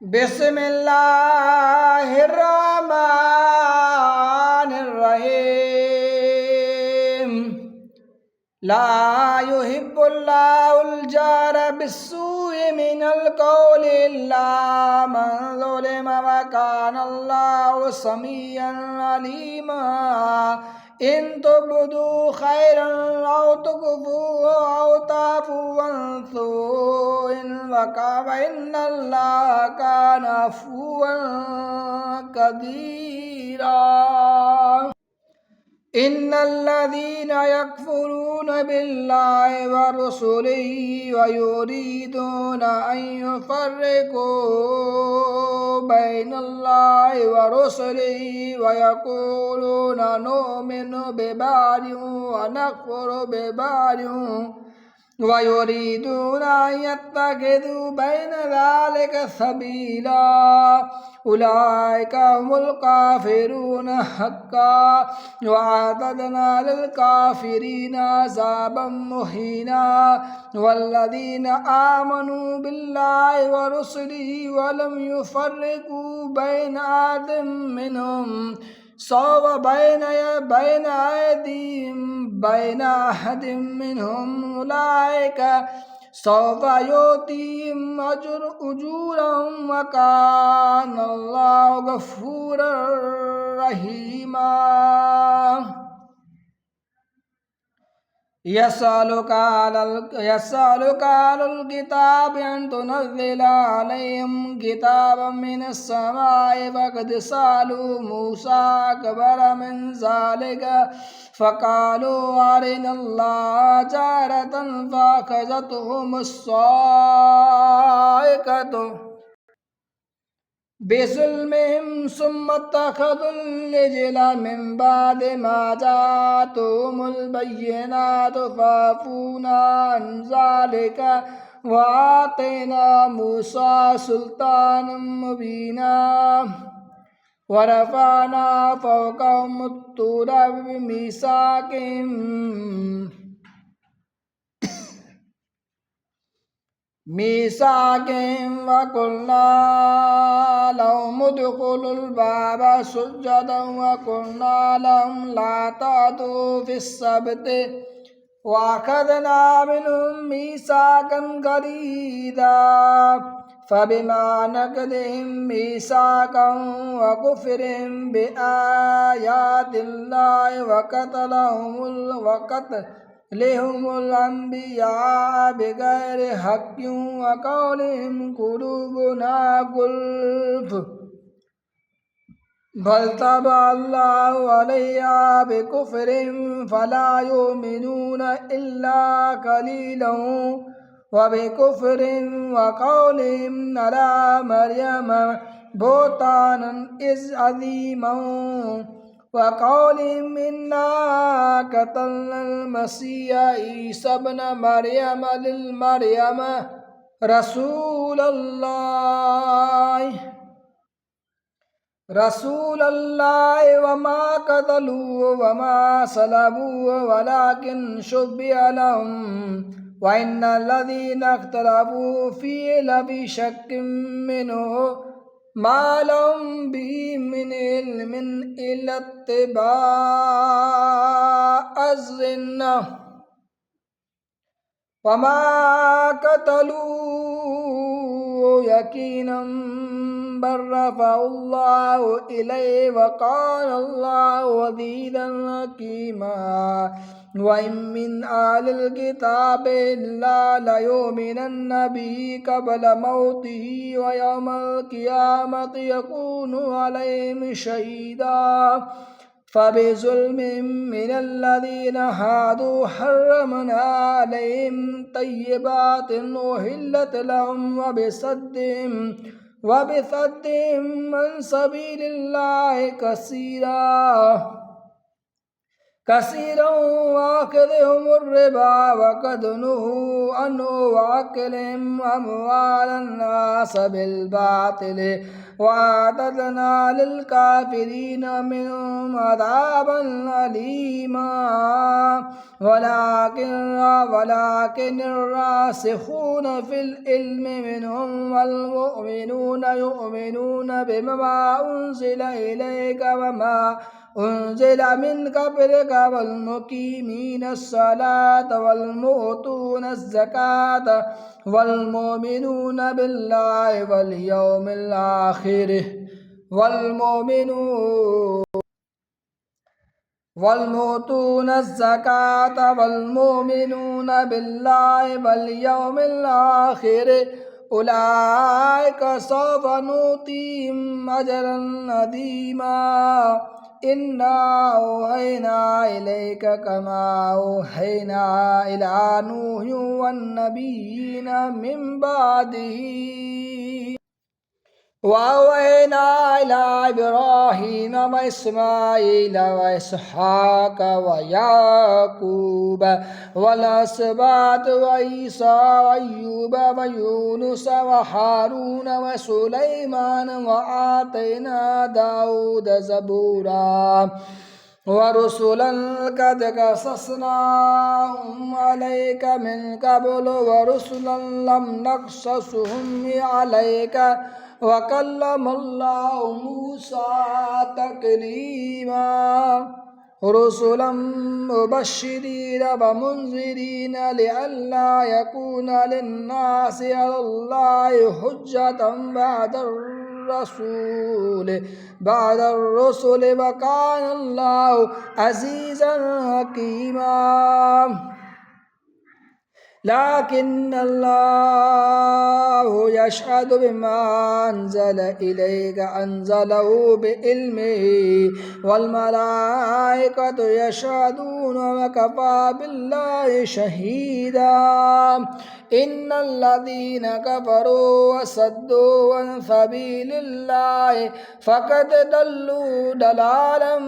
बिस्मिल्लाहिर्रहमानिर्रहीम। ला युहिब्बुल्लाहुल जारा बिस्सूइ मिनल कौलि इल्ला मन ज़ुलिमा व कानल्लाहु समीअन अलीमा। इन तुब्दू खैरन औ तुख्फूहु औ ताफू अन सूइन व इन्नल्लाहा कान अफ़ूवन क़दीरा। इन्नल्लज़ीना यकफ़ुरून बिल्लाहि व रुसुलिहि व युरीदूना अन युफ़र्रिक़ू बैनल्लाहि व रुसुलिहि व यक़ूलूना नु'मिनु बिबअदिन व नकफ़ुरु बिबअदिन व युरीदूना अन यत्तख़िज़ू बैन ज़ालिका सबीला। उलाइका हुमुल काफ़िरून हक़्क़न व अअतदना लिल काफ़िरीना अज़ाबन मुहीना। वल्लज़ीना आमनू बिल्लाहि व रुसुलिहि व लम युफ़र्रिक़ू बैन अहदिन मिनहुम सौफ बैन अहदिन मिनहुम उलाइका सौफ यु'तीहिम उजूरहुम व कानल्लाहु गफ़ूरर रहीमा। यसअलुका अहलुल किताबि अन तुनज़्ज़िला अलैहिम किताबम मिनस समाइ फ़क़द सअलू मूसा अकबरा मिन ज़ालिका फ़क़ालू अरिनल्लाह जहरतन फ़अख़ज़तहुमुस साइक़तु बिज़ुल्मिहिम सुम्मा इत्तख़ज़ुल इजला मिन बअदि मा जाअतहुमुल बय्यिनातु फ़अफ़ूना अन ज़ालिका व आतैना मूसा सुल्तानम मुबीना। व रफ़अना फ़ौक़हुमुत तूर बिमीसाक़िहिम व क़ुल्ना लहुम उद्ख़ुलुल बाबा सुज्जदन व क़ुल्ना लहुम ला तअदू फ़िस्सब्ति व अख़ज़ना मिनहुम मीसाक़न ग़लीज़ा। फ़बिमा नक़दिहिम मीसाक़हुम व कुफ़्रिहिम बिआयातिल्लाहि व क़त्लिहिमुल अंबियाअ बिग़ैरि हक़्क़िन व क़ौलिहिम क़ुलूबुना गुल्फ़ बल तबअल्लाहु अलैहा बिकुफ़्रिहिम फ़ला युमिनूना इल्ला क़लीलन व बिकुफ़्रिहिम व क़ौलिहिम अला मर्यम बुहतानन अज़ीमन व क़ौलिहिम इन्ना क़तलनल मसीह ईसा इब्न मर्यम लिल मर्यम रसूलल्लाहि व मा क़तलूहु व मा सलबूहु वलाकिन शुब्बिह लहुम व इन्नल्लज़ीना इख्तलफ़ू फ़ीहि लफ़ी शक्किन मिन्हु मा लहुम बिही मिन इल्मिन इल्ला इत्तिबाअज़-ज़न्न व मा क़तलूहु यक़ीनन बल रफ़अहुल्लाहु इलैहि व कानल्लाहु अज़ीज़न हकीमा। व इन मिन अहलिल किताबि इल्ला लयुमिनन्न बिही क़ब्ल मौतिही व यौमल क़ियामति यकूनु अलैहिम शहीदा। फ़बिज़ुल्मिन मिनल्लज़ीना हादू हर्रमना अलैहिम तय्यिबातिन उहिल्लत लहुम व बिसद्दिहिम अन सबीलिल्लाहि कसीरन व अख़ज़िहिमुर रिबा व क़द नुहू अन्हु व अक्लिहिम अमवालन नास बिल बातिल वअतदना लिलकाफिरीन मिनहुम अज़ाबन अलीमा वलाकिन अर्रासिखून फिल इल्मि मिनहुम वल मुअमिनून युमिनून बिमा उन्ज़िला इलैका वमा उन्ज़िला मिन क़ब्लिका वल मुक़ीमीनस्सलात वल मुअतूनज़ ज़कात वल मुमिनून बिल्लाहि वल यौमिल आखिर والمؤتون الزكاة والمؤمنون بالله واليوم الآخر أولئك سوف نؤتيهم أجرا عظيما إنا أوحينا إليك كما أوحينا إلى نوح والنبيين من بعده وأوحينا إلى إبراهيم وإسماعيل وإسحاق ويعقوب والأسباط وعيسى وأيوب ويونس وهارون وسليمان وآتينا داود زبورا ورسلا قد قصصناهم عليك من قبل ورسلا لم نقصصهم عليك وكلم الله موسى تكليما رسلا مبشرين ومنذرين لئلا يكون للناس على الله حجة بعد الرسل وكان الله عزيزا حكيما لكن الله يشهد بما أنزل إليك أنزله بعلمه والملائكة يشهدون وكفى بالله شهيدا إن الذين كفروا وصدوا عن سبيل الله فقد ضلوا ضلالا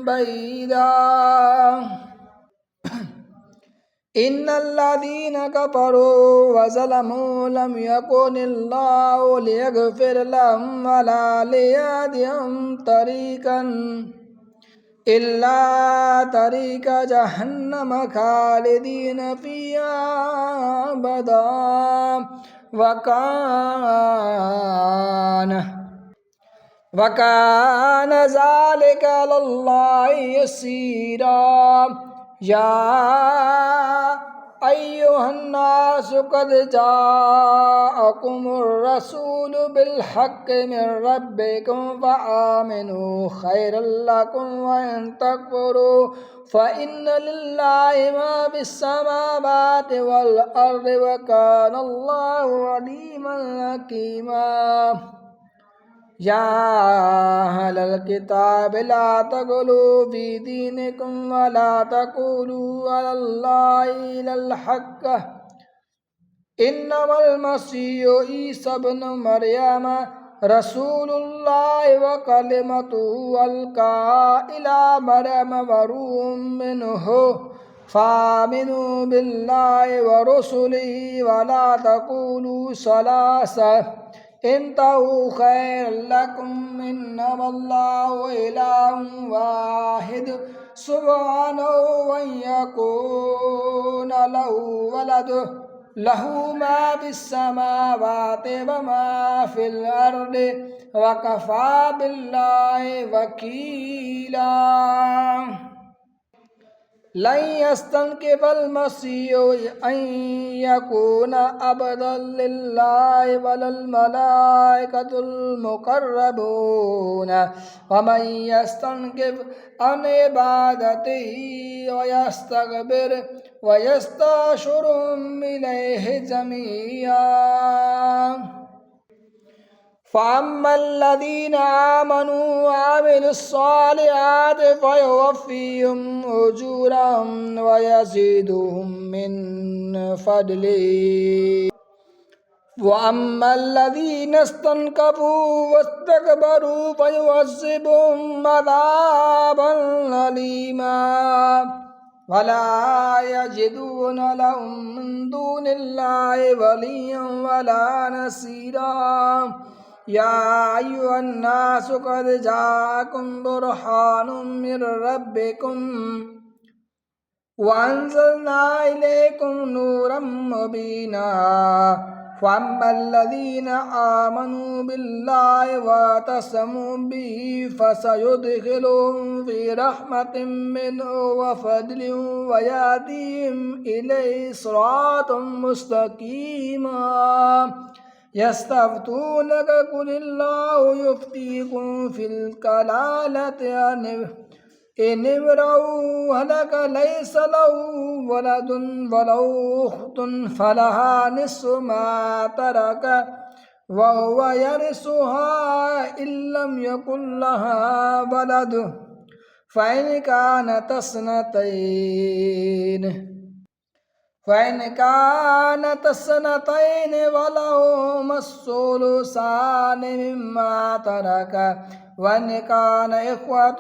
بعيدا إن الذين كفروا وظلموا لم يكن الله ليغفر لهم ولا ليهديهم طريقا إلا طريق جهنم خالدين فيها أبدا وكان ذلك على الله يسيرا يا أيها الناس قد جاءكم الرسول بالحق من ربكم فآمنوا خيرا لكم وإن تكفروا فإن لله ما في السماوات والأرض وكان الله عليما حكيما يا أهل الكتاب لا تغلوا في دينكم ولا تقولوا على الله إلا الحق إنما المسيح عيسى ابن مريم رسول الله وكلمته ألقاها إلى مريم وروح منه فآمنوا بالله ورسله ولا تقولوا ثلاثة انتهوا خيرا لكم إنما الله إله واحد سبحانه أن يكون له ولد له ما في السماوات وما في الأرض وكفى بالله وكيلا لن يستنكف المسيح أن يكون عبدا لله ولا الملائكة المقربون ومن يستنكف عن عبادته ويستكبر ويستحشرهم إليه جميعا فأما الذين آمنوا وعملوا الصالحات فيوفيهم أجورهم ويزيدهم من فضله وأما الذين استنكفوا واستكبروا فيعذبهم عذابا أليما ولا يجدون لهم من دون الله وليا ولا نصيرا या अय्युहन्नास क़द जाअकुम बुरहानुम मिर रब्बिकुम वअंज़लना इलैकुम नूरम मुबीना फ़अम्मल्लज़ीन आमनू बिल्लाहि वअतसमू बिही फ़सयुदख़िलुहुम फ़ी रहमतिम मिन्हु व फ़ज़लिन वयहदीहिम इलैहि सिरातम मुस्तक़ीमा यस्तफ्तूनक कुलिल्लाहु युफ्तीकुम फ़िल कलालति इन इम्रउ हलक लैस लहु वलदुन वलहु उख्तुन फलहा निस्फ़ु मा तरक वहुव यरिसुहा इल्लम यकुल लहा वलद फ़इन कानत स्नतैन वलहुमा सुलुसान मिम्मा तरक वइन कान इख्वतर्रिजाला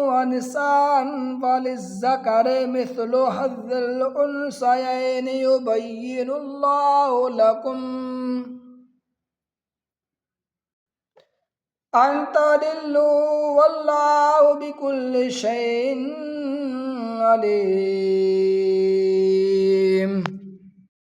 वनिसाअन फलिज़्ज़करि मिस्लु हज़्ज़िल उन्सयैनि युबय्यिनुल्लाहु लकुम अन तदिल्लू वल्लाहु बिकुल्लि शैइन अलीम।